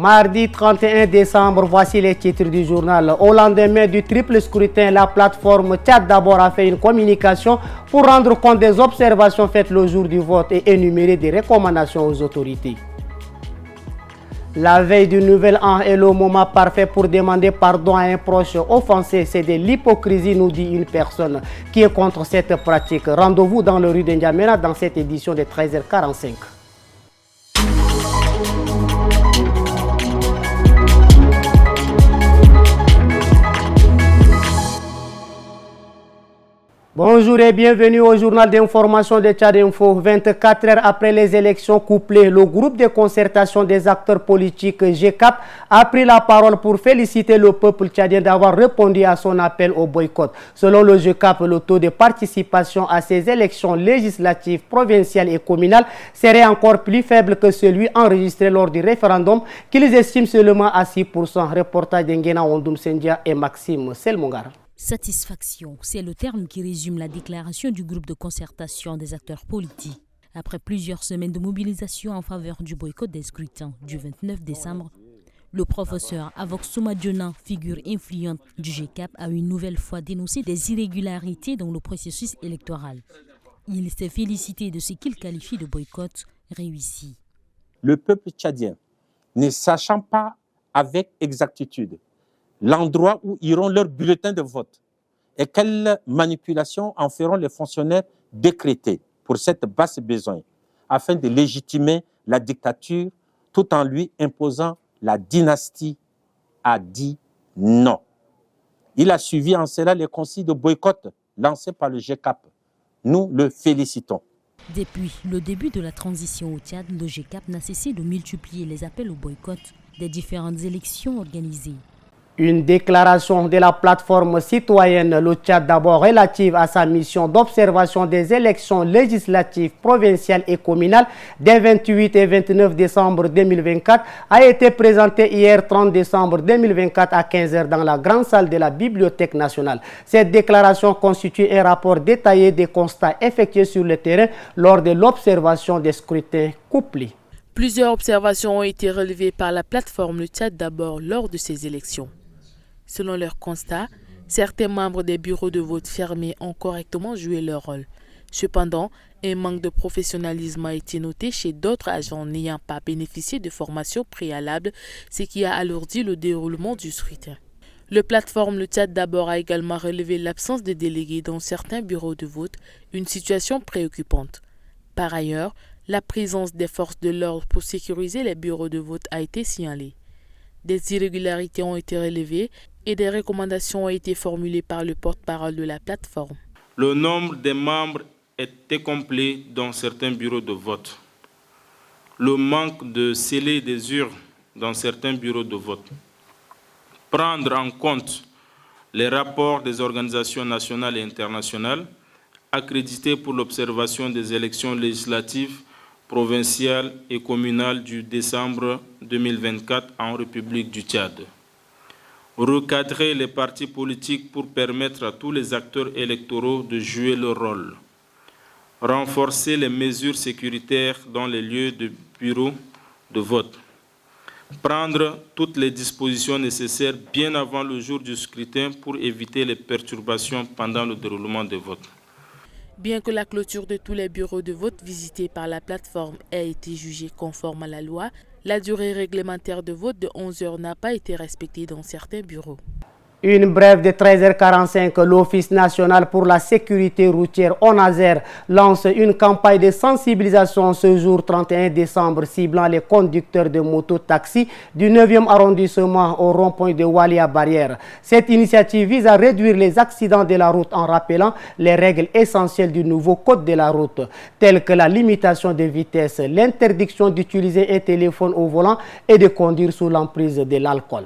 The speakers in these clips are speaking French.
Mardi 31 décembre, voici les titres du journal. Au lendemain du triple scrutin, la plateforme Tchad d'abord a fait une communication pour rendre compte des observations faites le jour du vote et énumérer des recommandations aux autorités. La veille du nouvel an est le moment parfait pour demander pardon à un proche offensé. C'est de l'hypocrisie, nous dit une personne qui est contre cette pratique. Rendez-vous dans le rue d'Indiamena dans cette édition de 13h45. Bonjour et bienvenue au journal d'information de Tchad Info. 24 heures après les élections couplées, le groupe de concertation des acteurs politiques GCAP a pris la parole pour féliciter le peuple tchadien d'avoir répondu à son appel au boycott. Selon le GCAP, le taux de participation à ces élections législatives, provinciales et communales serait encore plus faible que celui enregistré lors du référendum qu'ils estiment seulement à 6%. Reportage d'Engena Ondum Sendia et Maxime Selmongar. Satisfaction, c'est le terme qui résume la déclaration du groupe de concertation des acteurs politiques. Après plusieurs semaines de mobilisation en faveur du boycott des scrutins du 29 décembre, le professeur Avok Soumadjona, figure influente du GCAP, a une nouvelle fois dénoncé des irrégularités dans le processus électoral. Il s'est félicité de ce qu'il qualifie de boycott réussi. Le peuple tchadien, ne sachant pas avec exactitude l'endroit où iront leurs bulletins de vote et quelles manipulations en feront les fonctionnaires décrétés pour cette basse besogne, afin de légitimer la dictature tout en lui imposant la dynastie, a dit non. Il a suivi en cela les consignes de boycott lancées par le GCAP. Nous le félicitons. Depuis le début de la transition au Tchad, le GCAP n'a cessé de multiplier les appels au boycott des différentes élections organisées. Une déclaration de la plateforme citoyenne Le Tchad d'abord relative à sa mission d'observation des élections législatives, provinciales et communales des 28 et 29 décembre 2024 a été présentée hier 30 décembre 2024 à 15h dans la grande salle de la Bibliothèque nationale. Cette déclaration constitue un rapport détaillé des constats effectués sur le terrain lors de l'observation des scrutins couplés. Plusieurs observations ont été relevées par la plateforme Le Tchad d'abord lors de ces élections. Selon leurs constats, certains membres des bureaux de vote fermés ont correctement joué leur rôle. Cependant, un manque de professionnalisme a été noté chez d'autres agents n'ayant pas bénéficié de formation préalable, ce qui a alourdi le déroulement du scrutin. Le plateforme Le Tchad d'abord a également relevé l'absence de délégués dans certains bureaux de vote, une situation préoccupante. Par ailleurs, la présence des forces de l'ordre pour sécuriser les bureaux de vote a été signalée. Des irrégularités ont été relevées et des recommandations ont été formulées par le porte-parole de la plateforme. Le nombre des membres est incomplet dans certains bureaux de vote. Le manque de scellés des urnes dans certains bureaux de vote. Prendre en compte les rapports des organisations nationales et internationales accréditées pour l'observation des élections législatives, provinciales et communales du décembre 2024 en République du Tchad. Recadrer les partis politiques pour permettre à tous les acteurs électoraux de jouer leur rôle. Renforcer les mesures sécuritaires dans les lieux de bureaux de vote. Prendre toutes les dispositions nécessaires bien avant le jour du scrutin pour éviter les perturbations pendant le déroulement des votes. Bien que la clôture de tous les bureaux de vote visités par la plateforme ait été jugée conforme à la loi, la durée réglementaire de vote de 11 heures n'a pas été respectée dans certains bureaux. Une brève de 13h45, l'Office national pour la sécurité routière ONASER lance une campagne de sensibilisation ce jour 31 décembre ciblant les conducteurs de moto-taxi du 9e arrondissement au rond-point de Walia Barrière. Cette initiative vise à réduire les accidents de la route en rappelant les règles essentielles du nouveau code de la route, telles que la limitation de vitesse, l'interdiction d'utiliser un téléphone au volant et de conduire sous l'emprise de l'alcool.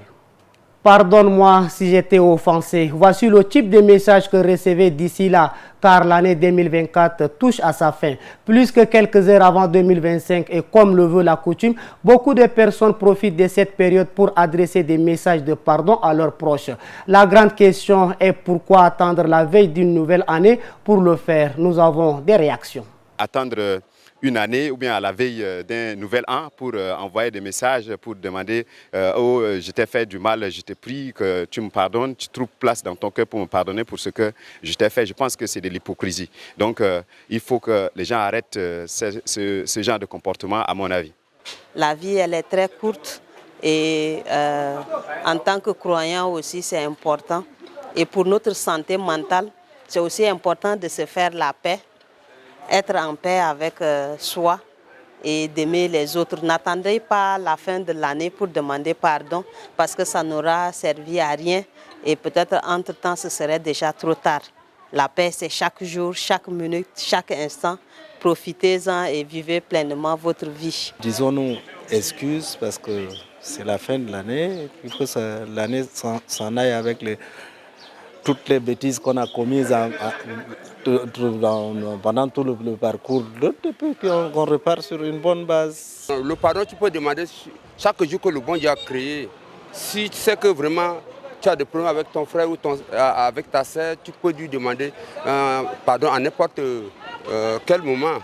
Pardonne-moi si j'étais offensé. Voici le type de message que recevez d'ici là, car l'année 2024 touche à sa fin. Plus que quelques heures avant 2025 et comme le veut la coutume, beaucoup de personnes profitent de cette période pour adresser des messages de pardon à leurs proches. La grande question est pourquoi attendre la veille d'une nouvelle année pour le faire? Nous avons des réactions. Attendre une année ou bien à la veille d'un nouvel an pour envoyer des messages pour demander oh, je t'ai fait du mal, je t'ai pris, que tu me pardonnes, tu trouves place dans ton cœur pour me pardonner pour ce que je t'ai fait. Je pense que c'est de l'hypocrisie. Donc il faut que les gens arrêtent ce genre de comportement, à mon avis. La vie, elle est très courte et en tant que croyant aussi, c'est important. Et pour notre santé mentale, c'est aussi important de se faire la paix, être en paix avec soi et d'aimer les autres. N'attendez pas la fin de l'année pour demander pardon parce que ça n'aura servi à rien et peut-être entre-temps ce serait déjà trop tard. La paix, c'est chaque jour, chaque minute, chaque instant. Profitez-en et vivez pleinement votre vie. Disons-nous excuses parce que c'est la fin de l'année. Il faut que l'année s'en aille avec toutes les bêtises qu'on a commises pendant tout le parcours, depuis qu'on repart sur une bonne base. Le pardon, tu peux demander chaque jour que le bon Dieu a créé. Si tu sais que vraiment tu as des problèmes avec ton frère ou avec ta sœur, tu peux lui demander pardon à n'importe quel moment.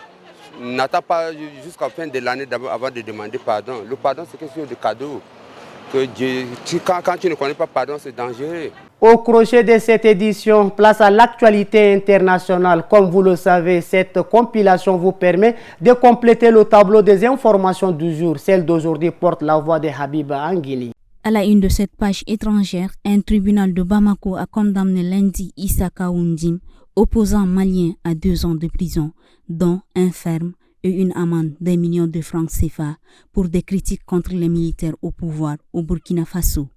N'attends pas jusqu'à la fin de l'année avant de demander pardon. Le pardon, c'est quelque chose de cadeau. Quand tu ne connais pas pardon, c'est dangereux. Au crochet de cette édition, place à l'actualité internationale. Comme vous le savez, cette compilation vous permet de compléter le tableau des informations du jour. Celle d'aujourd'hui porte la voix de Habiba Anguini. À la une de cette page étrangère, un tribunal de Bamako a condamné lundi Issaka Oundim, opposant malien à 2 ans de prison, dont un ferme et une amende d'1 million de francs CFA pour des critiques contre les militaires au pouvoir au Burkina Faso.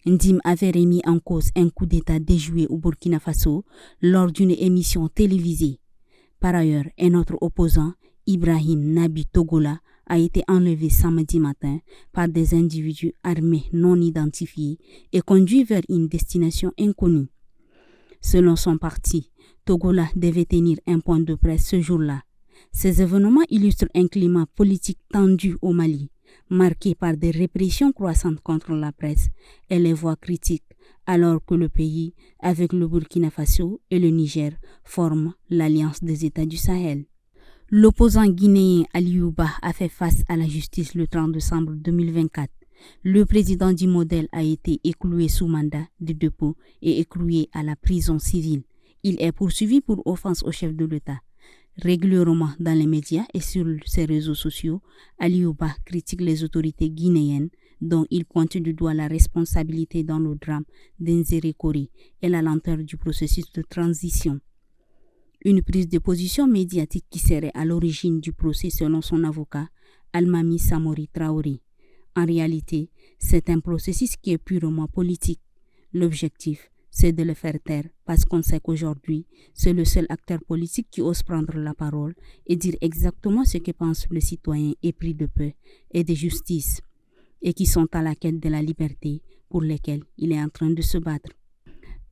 Ndim avait remis en cause un coup d'État déjoué au Burkina Faso lors d'une émission télévisée. Par ailleurs, un autre opposant, Ibrahim Nabi Togola, a été enlevé samedi matin par des individus armés non identifiés et conduit vers une destination inconnue. Selon son parti, Togola devait tenir un point de presse ce jour-là. Ces événements illustrent un climat politique tendu au Mali, marqué par des répressions croissantes contre la presse et les voix critiques, alors que le pays, avec le Burkina Faso et le Niger, forme l'Alliance des États du Sahel. L'opposant guinéen Aliou Ba a fait face à la justice le 30 décembre 2024. Le président du modèle a été écroué sous mandat de dépôt et écroué à la prison civile. Il est poursuivi pour offense au chef de l'État. Régulièrement dans les médias et sur ses réseaux sociaux, Aliou Ba critique les autorités guinéennes dont il pointe du doigt la responsabilité dans le drame d'Enzéré Kori et la lenteur du processus de transition. Une prise de position médiatique qui serait à l'origine du procès selon son avocat, Almami Samori Traoré. En réalité, c'est un processus qui est purement politique. L'objectif, c'est de le faire taire parce qu'on sait qu'aujourd'hui, c'est le seul acteur politique qui ose prendre la parole et dire exactement ce que pense le citoyen épris de paix et de justice et qui sont à la quête de la liberté pour lesquels il est en train de se battre.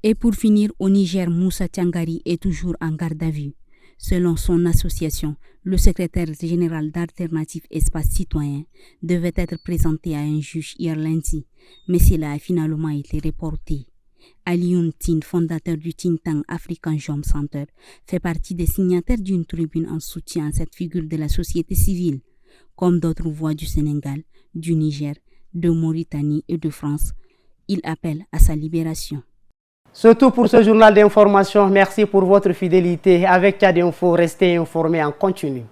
Et pour finir, au Niger, Moussa Tiangari est toujours en garde à vue. Selon son association, le secrétaire général d'Alternative Espace Citoyen devait être présenté à un juge hier lundi, mais cela a finalement été reporté. Alioune Tine, fondateur du think tank African Jom Center, fait partie des signataires d'une tribune en soutien à cette figure de la société civile. Comme d'autres voix du Sénégal, du Niger, de Mauritanie et de France, il appelle à sa libération. C'est tout pour ce journal d'information. Merci pour votre fidélité. Avec Tchad Info, restez informés en continu.